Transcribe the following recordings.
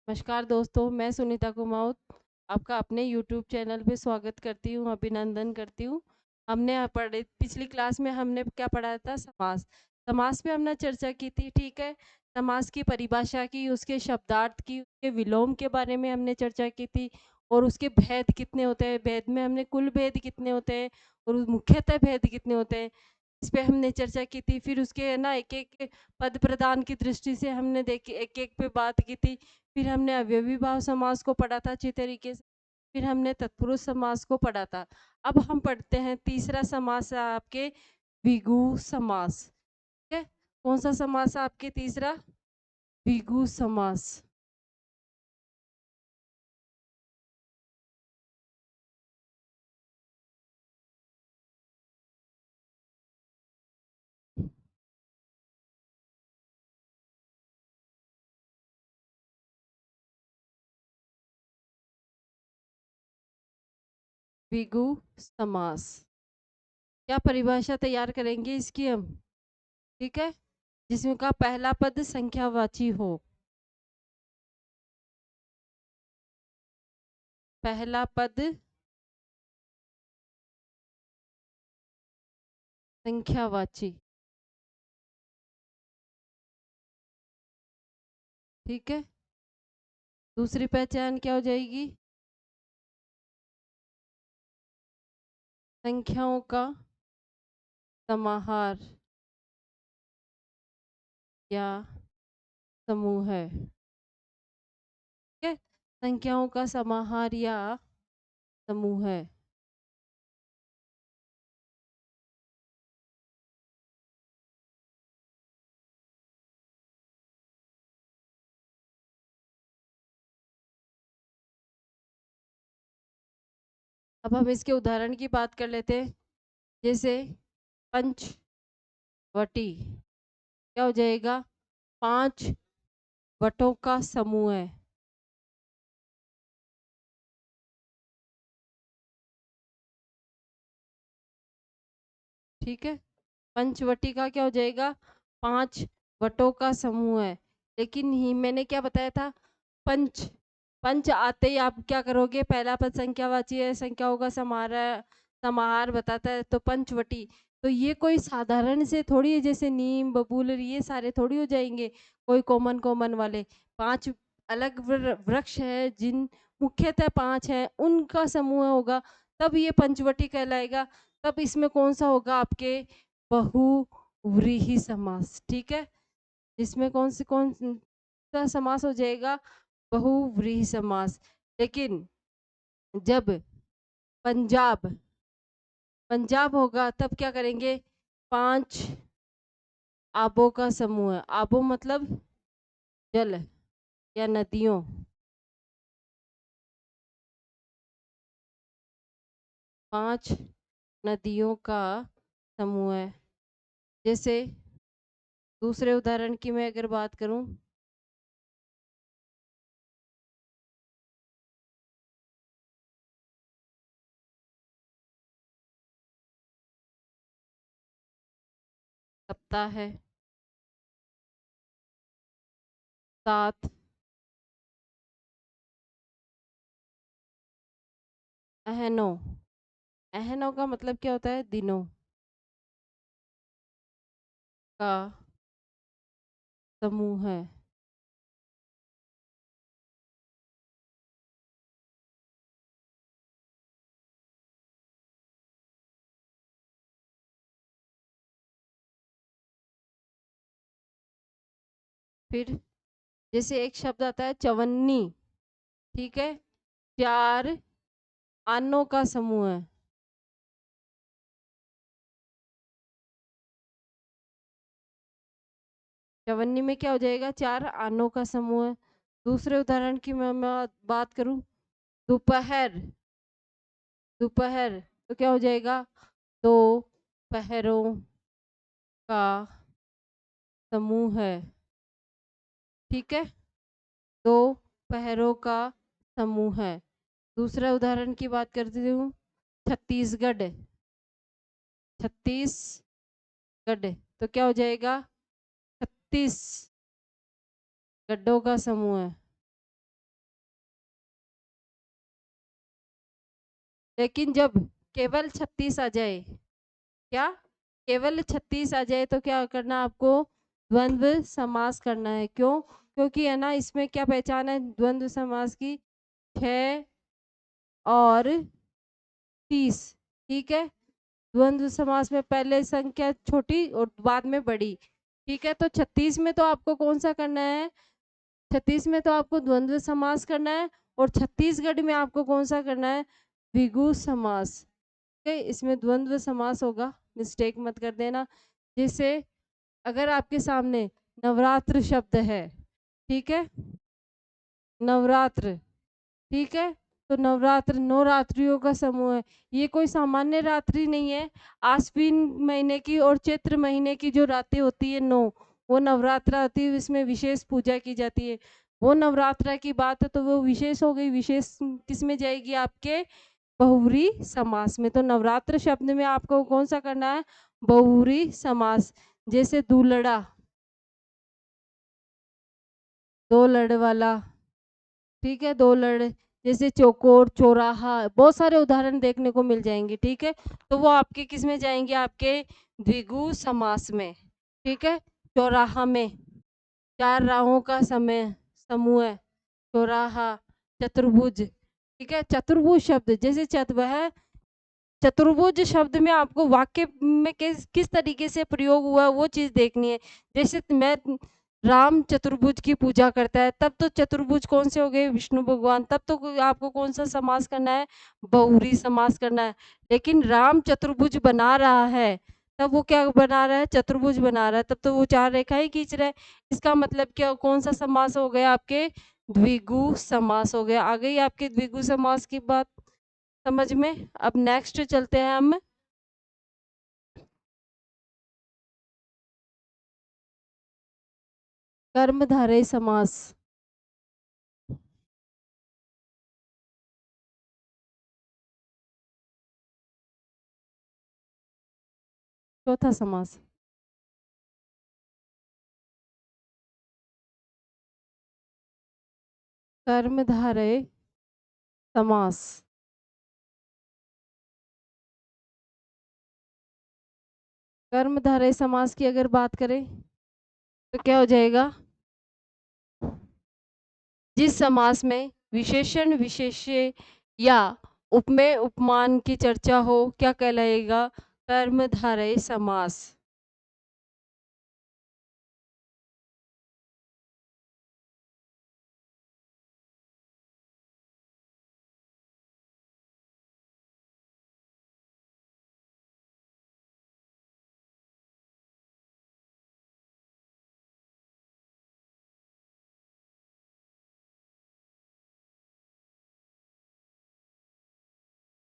नमस्कार दोस्तों, मैं सुनीता कुमाऊत आपका अपने यूट्यूब चैनल पे स्वागत करती हूँ, अभिनंदन करती हूँ। हमने पढ़े पिछली क्लास में हमने क्या पढ़ा था? समास। समास पे हमने चर्चा की थी, ठीक है? समास की परिभाषा की, उसके शब्दार्थ की, उसके विलोम के बारे में हमने चर्चा की थी और उसके भेद कितने होते हैं, भेद में हमने कुल भेद कितने होते हैं और मुख्यतः भेद कितने होते हैं, इस पे हमने चर्चा की थी। फिर उसके ना एक-एक पद प्रदान की दृष्टि से हमने देखी एक-एक पे बात की थी। फिर हमने अव्ययी भाव समास को पढ़ा था अच्छी तरीके से। फिर हमने तत्पुरुष समास को पढ़ा था। अब हम पढ़ते हैं तीसरा समास है आपके द्विगु समास। ठीक है? कौन सा समास है आपके तीसरा? द्विगु समास। द्विगु समास। क्या परिभाषा तैयार करेंगे इसकी हम? ठीक है? जिसमें का पहला पद संख्यावाची हो। पहला पद संख्यावाची। ठीक है? दूसरी पहचान क्या हो जाएगी? संख्याओं का समाहार या समूह है। ठीक है? संख्याओं का समाहार या समूह है। अब हम इसके उदाहरण की बात कर लेते हैं। जैसे पंचवटी क्या हो जाएगा? 5 वटों का समूह है। ठीक है? पंचवटी का क्या हो जाएगा? 5 वटों का समूह है। लेकिन ही मैंने क्या बताया था? पंच पंच आते ही आप क्या करोगे? पहला पद संख्यावाची है, संख्याओं का समाहार समाहार बताता है, तो पंचवटी। तो ये कोई साधारण से थोड़ी है, जैसे नीम बबूल ये सारे थोड़ी हो जाएंगे, कोई कॉमन कॉमन वाले। 5 अलग वृक्ष है, जिन मुख्यतः 5 हैं, उनका समूह होगा, तब ये पंचवटी कहलाएगा। तब इसमें कौन सा होगा आपके? बहुव्रीहि समास। ठीक है? इसमें कौन सा समास हो जाएगा? बहुव्रीहि समास। लेकिन जब पंजाब पंजाब होगा तब क्या करेंगे? 5 आबों का समूह है। आबों मतलब जल या नदियों। 5 नदियों का समूह है। जैसे दूसरे उदाहरण की मैं अगर बात करूं, सप्ताह है, 7 अहनों। अहनों का मतलब क्या होता है? दिनों का समूह है। फिर जैसे एक शब्द आता है चवन्नी। ठीक है? 4 आनों का समूह है। चवन्नी में क्या हो जाएगा? 4 आनों का समूह है। दूसरे उदाहरण की मैं बात करूं, दोपहर। दोपहर तो क्या हो जाएगा? 2 पहरों का समूह है। ठीक है? 2 पहरों का समूह है। दूसरा उदाहरण की बात करती हूँ, छत्तीसगढ़। छत्तीसगढ़ तो क्या हो जाएगा? 36 गड्ढों का समूह है। लेकिन जब केवल 36 आ जाए, क्या केवल 36 आ जाए तो क्या करना आपको? द्वंद्व समास करना है। क्यों? क्योंकि है ना इसमें क्या पहचान है द्वंद्व समास की? 6 और 30। ठीक है, द्वंद्व समास में पहले संख्या छोटी और बाद में बड़ी। ठीक है, तो 36 में तो आपको कौन सा करना है? 36 में तो आपको द्वंद्व समास करना है, और छत्तीसगढ़ में आपको कौन सा करना है? द्विगु समास। ठीक है, इसमें द्वंद्व समास होगा, मिस्टेक मत कर देना। जैसे अगर आपके सामने नवरात्र शब्द है, ठीक है, नवरात्र, ठीक है, तो नवरात्र 9 रात्रियों का समूह है। ये कोई सामान्य रात्रि नहीं है। आश्विन महीने की और चैत्र महीने की जो रातें होती है 9, वो नवरात्र आती है, इसमें विशेष पूजा की जाती है। वो नवरात्र की बात है तो वो विशेष हो गई। विशेष किस में जाएगी? आपके बहुव्रीहि समास में। तो नवरात्र शब्द में आपको कौन सा करना है? बहुव्रीहि समास। जैसे दूलड़ा, दो लड़ वाला, ठीक है, दो लड़। जैसे चौकोर, चौराहा, बहुत सारे उदाहरण देखने को मिल जाएंगे। ठीक है, तो वो आपके किस में जाएंगे? आपके द्विगु समास में। ठीक है, चौराहा में 4 राहों का समय समूह है चौराहा। चतुर्भुज, ठीक है, चतुर्भुज शब्द जैसे वह चतुर्भुज शब्द में आपको वाक्य में किस तरीके से प्रयोग हुआ है वो चीज देखनी है। जैसे मैं राम चतुर्भुज की पूजा करता है, तब तो चतुर्भुज कौन से हो गए? विष्णु भगवान। तब तो आपको कौन सा समास करना है? बहुव्रीहि समास करना है। लेकिन राम चतुर्भुज बना रहा है, तब वो क्या बना रहा है? चतुर्भुज बना रहा है, तब तो वो 4 रेखाएं खींच रहा है। इसका मतलब क्या, कौन सा समास हो गया? आपके द्विगु समास हो गया। आ गई आपके द्विगु समास की बात समझ में? अब नेक्स्ट चलते हैं हम कर्मधारय समास। चौथा समास। कर्मधारय समास। कर्मधारय समास की अगर बात करें तो क्या हो जाएगा? जिस समास में विशेषण विशेष्य या उपमेय उपमान की चर्चा हो, क्या कहलाएगा? कर्मधारय समास।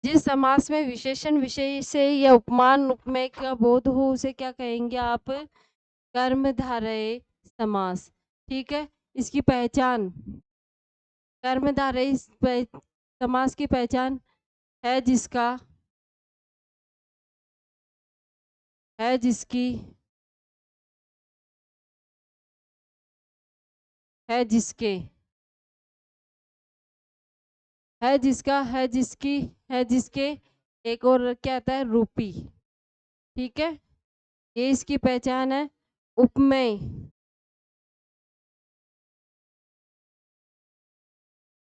जिस समास में विशेषण विशेष्य या उपमान उपमेय का बोध हो उसे क्या कहेंगे आप? कर्मधारय समास। ठीक है, इसकी पहचान, कर्मधारय समास की पहचान है जिसका, है जिसकी, है जिसके, है जिसका, है जिसकी, है जिसके, एक और क्या आता है? रूपी। ठीक है, ये इसकी पहचान है। उपमेय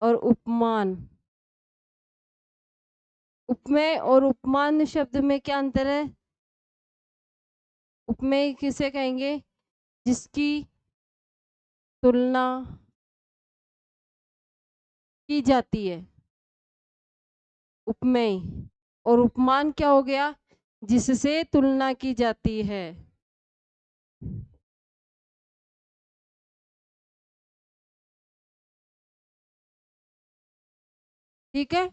और उपमान। उपमेय और उपमान शब्द में क्या अंतर है? उपमेय किसे कहेंगे? जिसकी तुलना की जाती है, उपमेय। और उपमान क्या हो गया? जिससे तुलना की जाती है। ठीक है,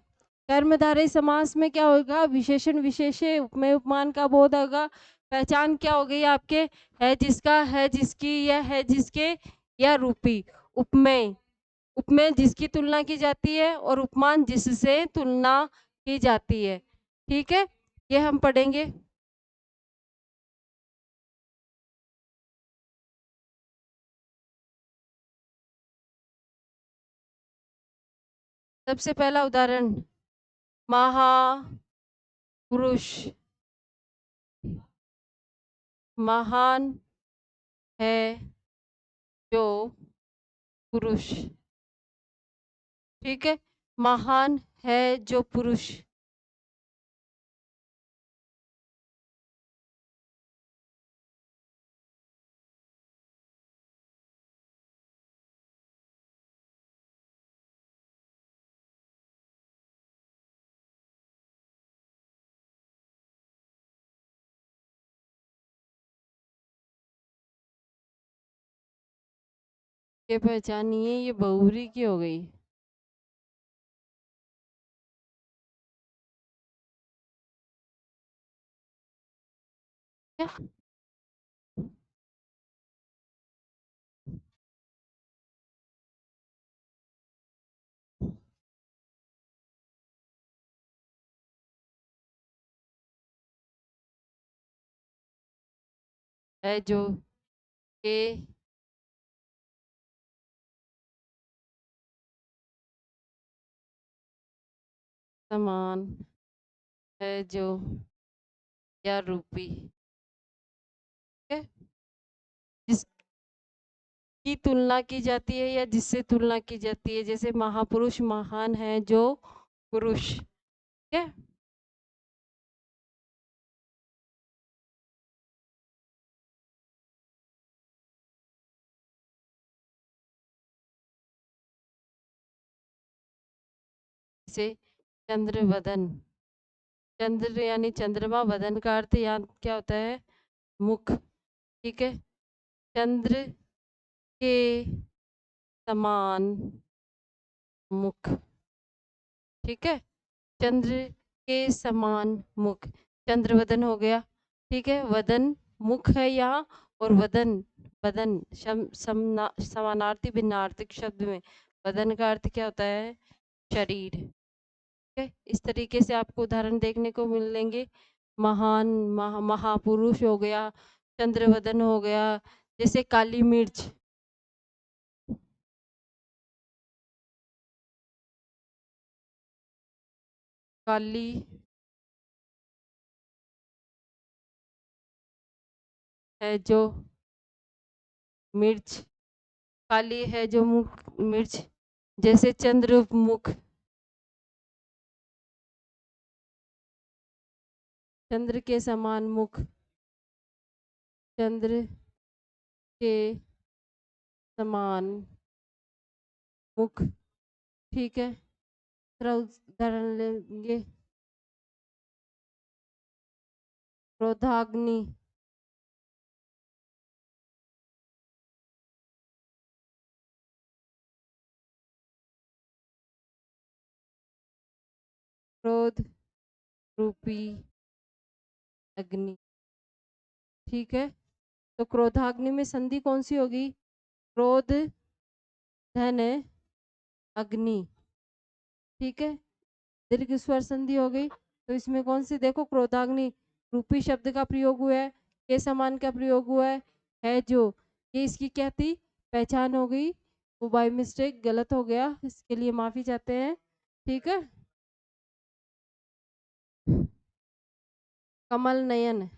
कर्मधारय समास में क्या होगा? विशेषण विशेष्य उपमेय उपमान का बोध होगा। पहचान क्या हो गई आपके? है जिसका, है जिसकी, या है जिसके, या रूपी। उपमेय, उपमेय जिसकी तुलना की जाती है, और उपमान जिससे तुलना की जाती है। ठीक है, ये हम पढ़ेंगे। सबसे पहला उदाहरण महापुरुष, महान है जो पुरुष, ठीक है, महान है जो पुरुष। ये पहचानिए, ये बहुरी की हो गई। क्या? है जो के समान है जो या रूपी, है जिसकी तुलना की जाती है या जिससे तुलना की जाती है, जैसे महापुरुष महान है जो पुरुष, ठीक है। जैसे चंद्र वदन, चंद्र यानी चंद्रमा, वदन का अर्थ यहाँ क्या होता है? मुख, ठीक है। चंद्र के समान मुख, ठीक है, चंद्र के समान मुख, चंद्र वदन हो गया, ठीक है। वदन मुख है यहाँ, और वदन, वदन समानार्थी भिन्नार्थक शब्द में वदन का अर्थ क्या होता है? शरीर, ठीक है। इस तरीके से आपको उदाहरण देखने को मिलेंगे। महान, महापुरुष हो गया, चंद्रवदन हो गया, जैसे काली मिर्च, काली है जो मिर्च, काली है जो मुख मिर्च, जैसे चंद्रमुख, चंद्र के समान मुख, चंद्र के समान मुख, ठीक है। दूसरा उदाहरण लेंगे, क्रोधाग्नि, क्रोध रूपी अग्नि, ठीक है। तो क्रोधाग्नि में संधि कौन सी होगी? क्रोध धन अग्नि, ठीक है, दीर्घ स्वर संधि हो गई। तो इसमें कौन सी, देखो क्रोधाग्नि रूपी शब्द का प्रयोग हुआ है, के समान का प्रयोग हुआ है जो, ये इसकी क्या थी? पहचान हो गई। वो बाय मिस्टेक गलत हो गया, इसके लिए माफी चाहते हैं, ठीक है। कमल नयन,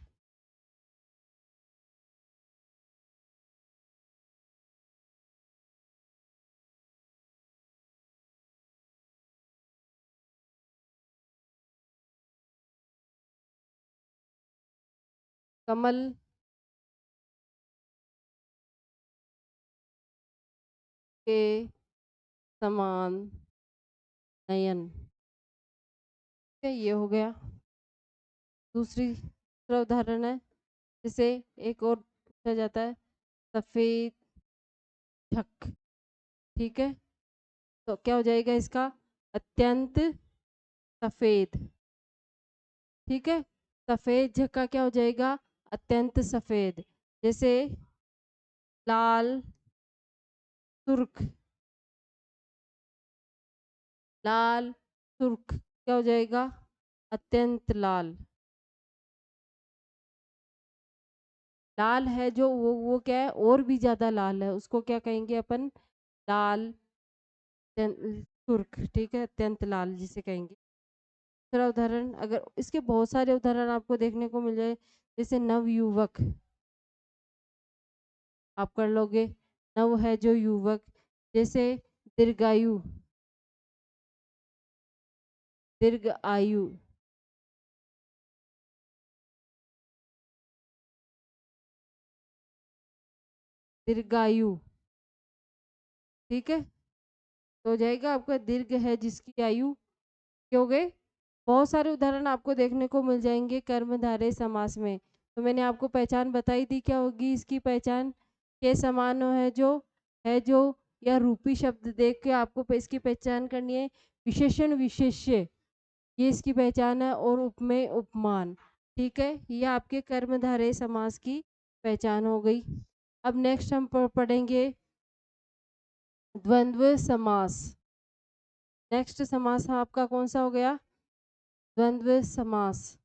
कमल के समान नयन, ठीक है, ये हो गया। दूसरा उदाहरण है, जिसे एक और पूछा जाता है, सफेद झक, ठीक है। तो क्या हो जाएगा इसका? अत्यंत सफेद, ठीक है। सफेद झक का क्या हो जाएगा? अत्यंत सफेद, जैसे लाल सुर्ख, लाल सुर्ख क्या हो जाएगा? अत्यंत लाल, लाल है जो वो क्या है? और भी ज्यादा लाल है, उसको क्या कहेंगे अपन? लाल सुर्ख, ठीक है, अत्यंत लाल जिसे कहेंगे। दूसरा उदाहरण, अगर इसके बहुत सारे उदाहरण आपको देखने को मिल जाए, जैसे नवयुवक, आप कर लोगे। नव है जो युवक, जैसे दीर्घायु, दीर्घ आयु, दीर्घायु, ठीक है। तो हो जाएगा आपका दीर्घ है जिसकी आयु, क्या हो गए। बहुत सारे उदाहरण आपको देखने को मिल जाएंगे कर्मधारय समास में। तो मैंने आपको पहचान बताई दी, क्या होगी इसकी पहचान, के समान है जो या रूपी शब्द देख के आपको इसकी पहचान करनी है। विशेषण विशेष्य, ये इसकी पहचान है, और उपमेय उपमान, ठीक है। ये आपके कर्मधारय समास की पहचान हो गई। अब नेक्स्ट हम पढ़ेंगे द्वंद्व समास। नेक्स्ट समास आपका कौन सा हो गया, द्वंद्व समास।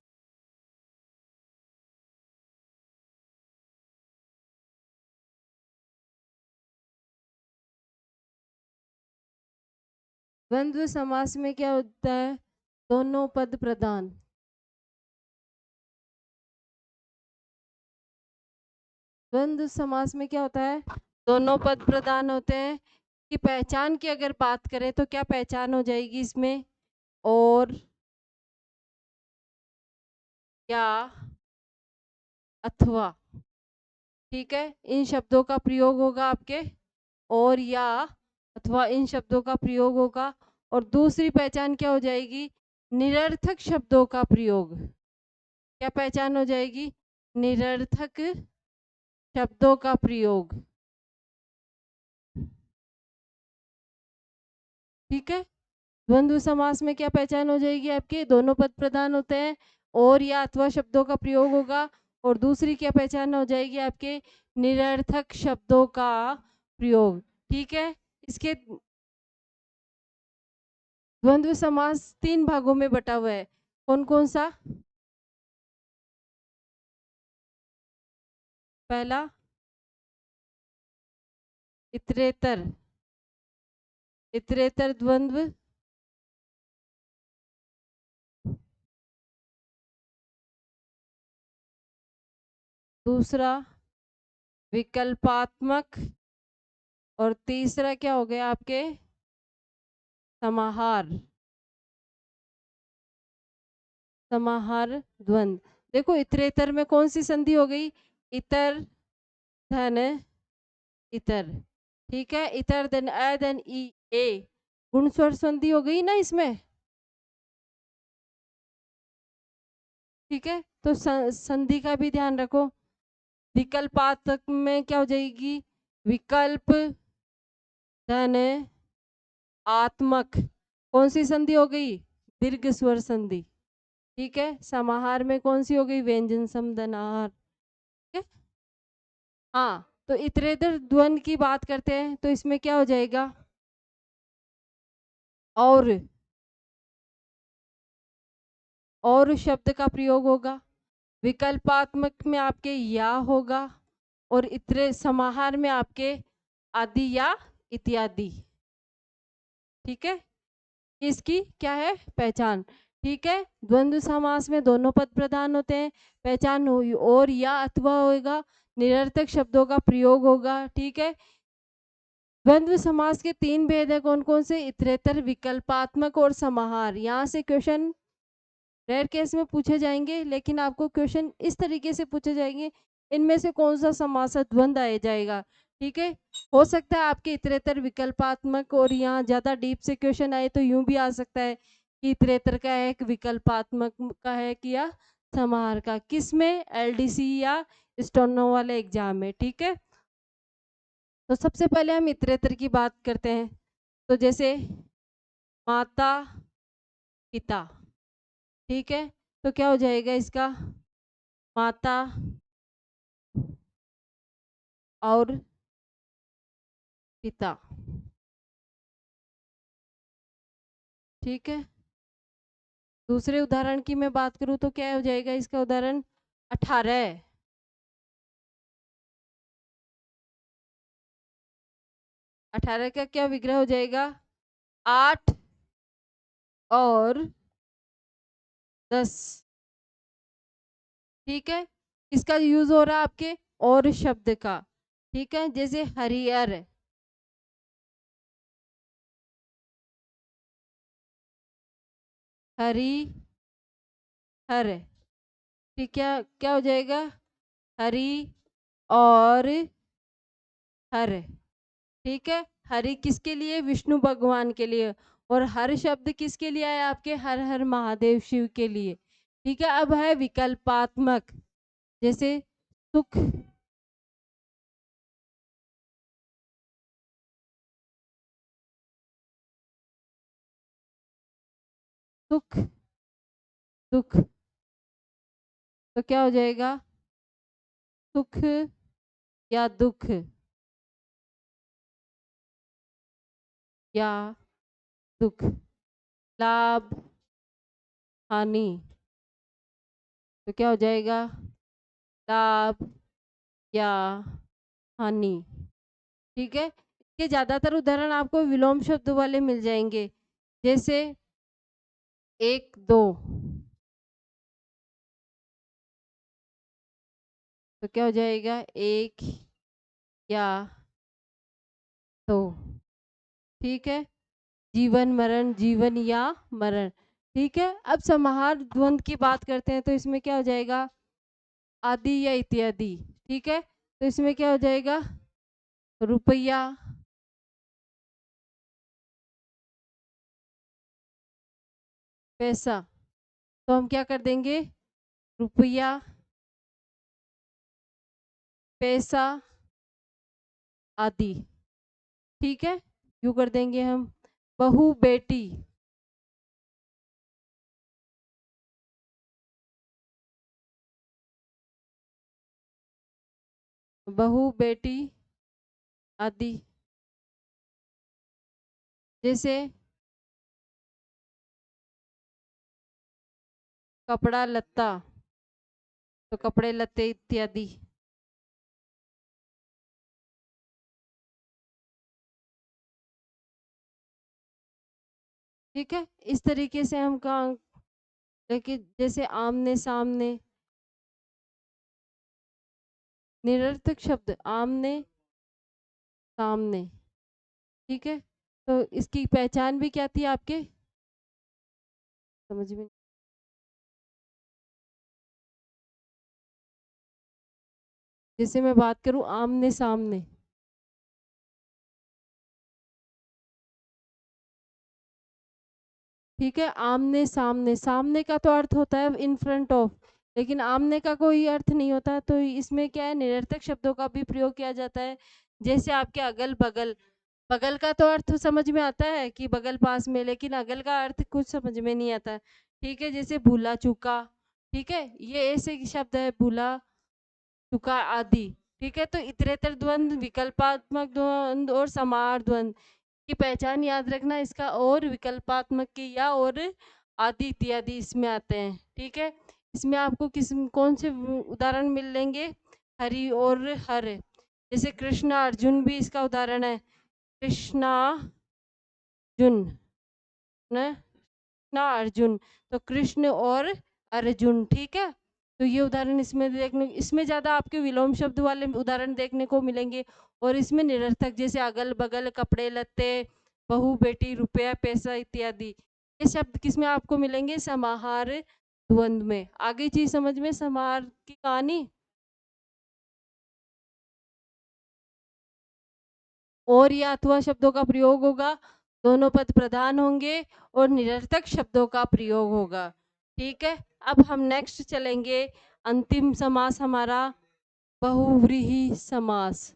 द्वंद्व समास में क्या होता है, दोनों पद प्रधान। द्वंद्व समास में क्या होता है, दोनों पद प्रधान होते हैं। कि पहचान की अगर बात करें तो क्या पहचान हो जाएगी इसमें, और या अथवा, ठीक है। इन शब्दों का प्रयोग होगा आपके, और या अथवा इन शब्दों का प्रयोग होगा। और दूसरी पहचान क्या हो जाएगी, निरर्थक शब्दों का प्रयोग। क्या पहचान हो जाएगी, निरर्थक शब्दों का प्रयोग, ठीक है। द्वंद्व समास में क्या पहचान हो जाएगी आपके, दोनों पद प्रधान होते हैं, और या अथवा शब्दों का प्रयोग होगा। और दूसरी क्या पहचान हो जाएगी आपके, निरर्थक शब्दों का प्रयोग, ठीक है। इसके द्वंद्व समास 3 भागों में बटा हुआ है, कौन कौन सा। पहला इतरेतर, इतरेतर द्वंद्व। दूसरा विकल्पात्मक, और तीसरा क्या हो गया आपके, समाहार, समाहार द्वंद्व। देखो इतरेतर में कौन सी संधि हो गई, इतर धन इतर, ठीक है। इतर धन अ धन ई ए, गुण स्वर संधि हो गई ना इसमें, ठीक है। तो संधि का भी ध्यान रखो। विकल्पात्मक में क्या हो जाएगी, विकल्प धन आत्मक, कौन सी संधि हो गई, दीर्घ स्वर संधि, ठीक है। समाहार में कौन सी हो गई, व्यंजन समधनाहार, ठीक है। हाँ, तो इतरेतर द्वंद्व की बात करते हैं तो इसमें क्या हो जाएगा, और शब्द का प्रयोग होगा। विकल्पात्मक में आपके या होगा, और इतरे समाहार में आपके आदि या इत्यादि, ठीक है। इसकी क्या है पहचान, ठीक है। द्वंद्व समास में दोनों पद प्रधान होते हैं, पहचान हुई, और या अथवा होगा, निरर्थक शब्दों का प्रयोग होगा, ठीक है। द्वंद्व समास के 3 भेद है, कौन कौन से, इतरेतर, विकल्पात्मक और समाहार। यहाँ से क्वेश्चन रेयर केस में पूछे जाएंगे, लेकिन आपको क्वेश्चन इस तरीके से पूछे जाएंगे, इनमें से कौन सा समास द्वंद्व आ जाएगा, ठीक है। हो सकता है आपके इतरेतर विकल्पात्मक, और यहाँ ज्यादा डीप से क्वेश्चन आए तो यूं भी आ सकता है कि इतरेतर का है, एक विकल्पात्मक का है, कि या समाहार का, किस में, एलडीसी या स्टोनो वाले एग्जाम में, ठीक है। तो सबसे पहले हम इतरेतर की बात करते हैं। तो जैसे माता पिता, ठीक है। तो क्या हो जाएगा इसका, माता और पिता, ठीक है। दूसरे उदाहरण की मैं बात करूं तो क्या हो जाएगा इसका उदाहरण, 18, 18 का क्या विग्रह हो जाएगा, 8 और 10। ठीक है, इसका यूज हो रहा है आपके और शब्द का। ठीक है, जैसे हरियर, हरी हर। ठीक है, क्या हो जाएगा? हरी और हर। ठीक है, हरि किसके लिए? विष्णु भगवान के लिए। और हर शब्द किसके लिए है? आपके हर हर महादेव शिव के लिए। ठीक है, अब है विकल्पात्मक, जैसे सुख, सुख, दुख। तो क्या हो जाएगा? सुख या दुख या दुख, लाभ, हानि। तो क्या हो जाएगा? लाभ या हानि। ठीक है, इसके ज्यादातर उदाहरण आपको विलोम शब्द वाले मिल जाएंगे, जैसे एक दो। तो क्या हो जाएगा? एक या दो। ठीक है, जीवन मरण, जीवन या मरण। ठीक है, अब समाहार द्वंद की बात करते हैं, तो इसमें क्या हो जाएगा? आदि या इत्यादि। ठीक है, तो इसमें क्या हो जाएगा? रुपया, पैसा। तो हम क्या कर देंगे? रुपया, पैसा, आदि। ठीक है, यूं कर देंगे हम। बहू बेटी, बहू बेटी आदि। जैसे कपड़ा लत्ता, तो कपड़े लत्ते इत्यादि। ठीक है, इस तरीके से हम कहा, लेकिन जैसे आमने सामने, निरर्थक शब्द आमने सामने। ठीक है, तो इसकी पहचान भी क्या थी आपके समझ में? जैसे मैं बात करूं आमने सामने, ठीक है, आमने सामने, सामने का तो अर्थ होता है इन फ्रंट ऑफ, लेकिन आमने का कोई अर्थ नहीं होता, तो इसमें क्या है, निरर्थक शब्दों का भी प्रयोग किया जाता है। जैसे आपके अगल बगल, बगल का तो अर्थ समझ में आता है कि बगल पास में, लेकिन अगल का अर्थ कुछ समझ में नहीं आता। ठीक है, जैसे भूला चूका। ठीक है, ये ऐसे शब्द है, भूला चूका आदि। ठीक है, तो इतरेतर द्वंद, विकल्पात्मक द्वंद और समाहार द्वंद की पहचान याद रखना, इसका और विकल्पात्मक की या और आदि इत्यादि इसमें आते हैं। ठीक है, इसमें आपको किस कौन से उदाहरण मिलेंगे? हरि और हर। जैसे कृष्ण अर्जुन भी इसका उदाहरण है, कृष्णा अर्जुन न, कृष्णा अर्जुन, तो कृष्ण और अर्जुन। ठीक है, तो ये उदाहरण इसमें देखने, इसमें ज्यादा आपके विलोम शब्द वाले उदाहरण देखने को मिलेंगे। और इसमें निरर्थक, जैसे अगल बगल, कपड़े लत्ते, बहू बेटी, रुपया पैसा इत्यादि, ये शब्द किसमें आपको मिलेंगे? समाहार द्वंद में। आगे चीज समझ में समाहार की कहानी। और या अथवा शब्दों का प्रयोग होगा, दोनों पद प्रधान होंगे और निरर्थक शब्दों का प्रयोग होगा। ठीक है, अब हम नेक्स्ट चलेंगे, अंतिम समास हमारा बहुव्रीहि समास।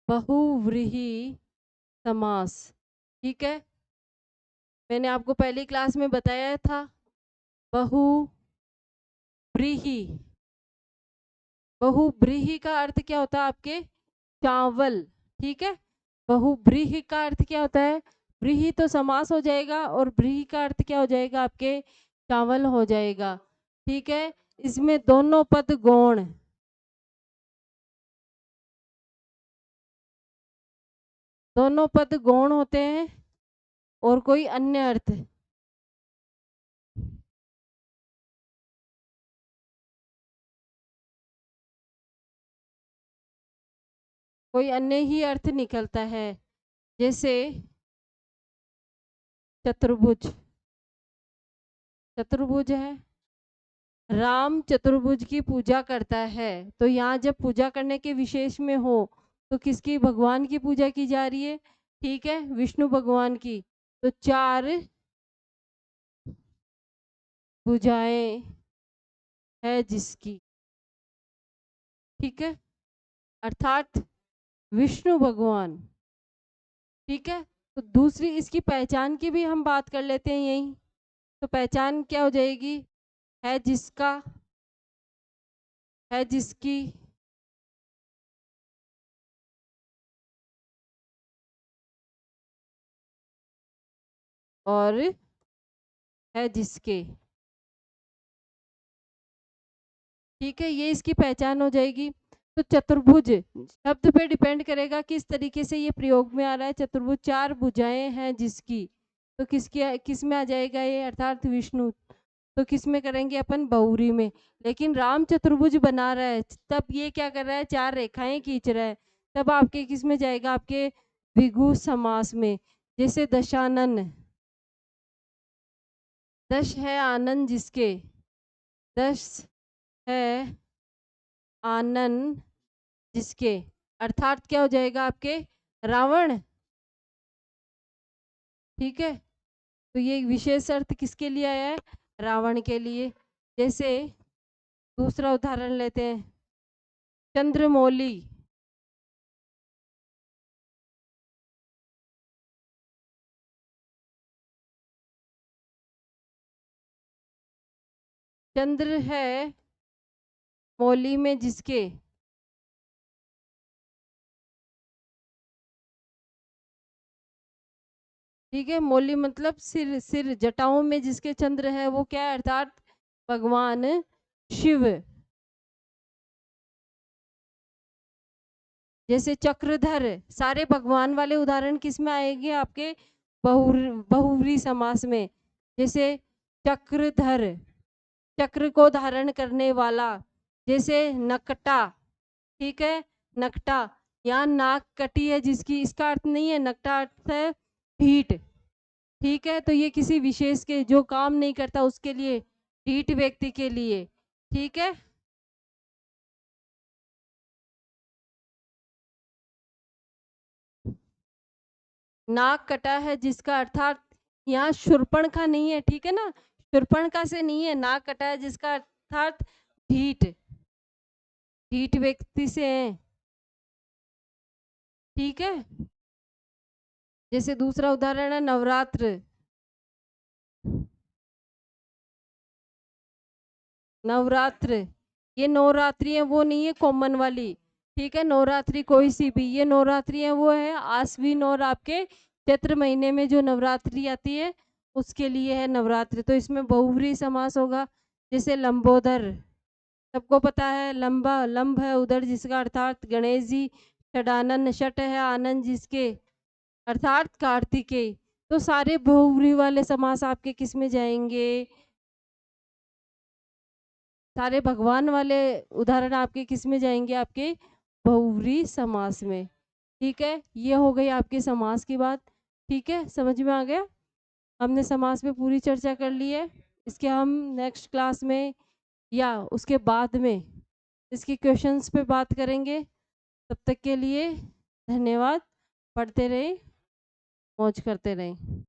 बहुव्रीहि समास। ठीक है, मैंने आपको पहली क्लास में बताया था, बहुव्रीहि, बहुव्रीहि का अर्थ क्या होता है आपके? चावल। ठीक है, बहुव्रीहि का अर्थ क्या होता है? व्रीहि तो समास हो जाएगा, और व्रीहि का अर्थ क्या हो जाएगा आपके? चावल हो जाएगा। ठीक है, इसमें दोनों पद गौण, दोनों पद गौण होते हैं और कोई अन्य अर्थ। कोई अन्य ही अर्थ निकलता है। जैसे चतुर्भुज, चतुर्भुज है, राम चतुर्भुज की पूजा करता है। तो यहाँ जब पूजा करने के विशेष में हो तो किसकी, भगवान की पूजा की जा रही है, ठीक है, विष्णु भगवान की। तो 4 भुजाएं है जिसकी, ठीक है, अर्थात विष्णु भगवान, ठीक है। तो दूसरी इसकी पहचान की भी हम बात कर लेते हैं यहीं। तो पहचान क्या हो जाएगी, है जिसका, है जिसकी, और है जिसके, ठीक है, ये इसकी पहचान हो जाएगी। तो चतुर्भुज शब्द पे डिपेंड करेगा किस तरीके से ये प्रयोग में आ रहा है। चतुर्भुज 4 भुजाएं हैं जिसकी, तो किसकी, किस में आ जाएगा ये, अर्थात विष्णु। तो किस में करेंगे अपन, बहुरी में। लेकिन राम चतुर्भुज बना रहा है तब ये क्या कर रहा है, 4 रेखाएं खींच रहा है, तब आपके किस में जाएगा, आपके द्विगु समास में। जैसे दशानन, दश है आनंद जिसके, दश है आनंद जिसके, अर्थात क्या हो जाएगा आपके, रावण, ठीक है। तो ये विशेष अर्थ किसके लिए आया है, रावण के लिए। जैसे दूसरा उदाहरण लेते हैं, चंद्रमौली, चंद्र है मौली में जिसके, ठीक है, मौली मतलब सिर, सिर जटाओं में जिसके चंद्र है वो क्या है, अर्थात भगवान शिव। जैसे चक्रधर, सारे भगवान वाले उदाहरण किस में आएंगे, आपके बहुव्रीहि समास में। जैसे चक्रधर, चक्र को धारण करने वाला। जैसे नकटा, ठीक है, नकटा, यहाँ नाक कटी है जिसकी, इसका अर्थ नहीं है, नकटा अर्थ है ढीठ, ठीक है। तो ये किसी विशेष के जो काम नहीं करता उसके लिए, ढीठ व्यक्ति के लिए, ठीक है। नाक कटा है जिसका, अर्थात यहाँ शूर्पणखा नहीं है, ठीक है ना, शूर्पणखा से नहीं है, नाक कटा है जिसका अर्थात ढीठ, ढीठ व्यक्ति से है, ठीक है। जैसे दूसरा उदाहरण है नवरात्र, नवरात्र, ये नवरात्रि है वो नहीं है कॉमन वाली, ठीक है, नवरात्रि कोई सी भी, ये नवरात्रि है वो है आश्विन और आपके चैत्र महीने में जो नवरात्रि आती है उसके लिए है नवरात्रि। तो इसमें बहुव्रीहि समास होगा। जैसे लंबोदर, सबको पता है, लंबा, लंब है उधर जिसका अर्थात गणेश जी, षडानन, षट है आनंद जिसके, अर्थात कार्तिकेय। तो सारे बहुव्रीहि वाले समास आपके किस में जाएंगे, सारे भगवान वाले उदाहरण आपके किस में जाएंगे, आपके बहुव्रीहि समास में, ठीक है। ये हो गई आपके समास की बात, ठीक है, समझ में आ गया। हमने समास पे पूरी चर्चा कर ली है। इसके हम नेक्स्ट क्लास में या उसके बाद में इसके क्वेश्चंस पे बात करेंगे। तब तक के लिए धन्यवाद। पढ़ते रहें, मौज करते रहें।